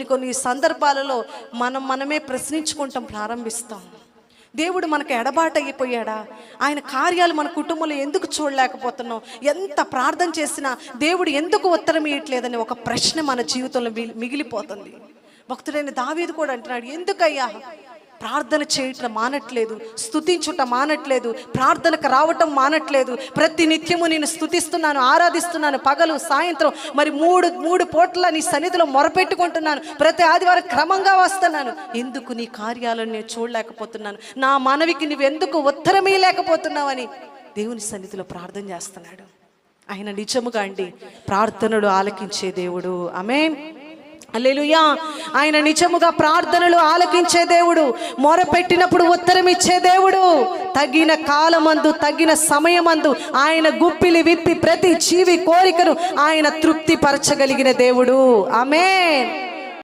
కొన్ని సందర్భాలలో మనమే ప్రశ్నించుకుంటాం, ప్రారంభిస్తాం. దేవుడు మనకు ఎడబాటు అయిపోయాడా? ఆయన కార్యాలు మన కుటుంబంలో ఎందుకు చూడలేకపోతున్నాం? ఎంత ప్రార్థన చేసినా దేవుడు ఎందుకు ఉత్తరం ఇవ్వట్లేదని ఒక ప్రశ్న మన జీవితంలో మిగిలిపోతుంది. భక్తుడైన దావీదు కూడా అంటున్నాడు, ఎందుకయ్యా ప్రార్థన చేయటం మానట్లేదు, స్తుతించుట మానట్లేదు, ప్రార్థనకు రావటం మానట్లేదు. ప్రతి నిత్యము నేను స్తుతిస్తున్నాను, ఆరాధిస్తున్నాను, పగలు సాయంత్రం మరి మూడు పూట్ల నీ సన్నిధిలో మొరపెట్టుకుంటున్నాను, ప్రతి ఆదివారం క్రమంగా వస్తున్నాను, ఎందుకు నీ కార్యాలను నేను చూడలేకపోతున్నాను? నా మనవికి నువ్వెందుకు ఉత్తరమే లేకపోతున్నావని దేవుని సన్నిధిలో ప్రార్థన చేస్తున్నాడు. ఆయన నిజముగా అండి ప్రార్థనలు ఆలకించే దేవుడు. ఆమేన్, హల్లెలూయా. ఆయన నిజముగా ప్రార్థనలు ఆలకించే దేవుడు, మొరపెట్టినప్పుడు ఉత్తరం ఇచ్చే దేవుడు. తగిన కాలమందు తగిన సమయమందు ఆయన గుప్పిలి విప్పి ప్రతి జీవి కోరికను ఆయన తృప్తి పరచగలిగిన దేవుడు. ఆమేన్.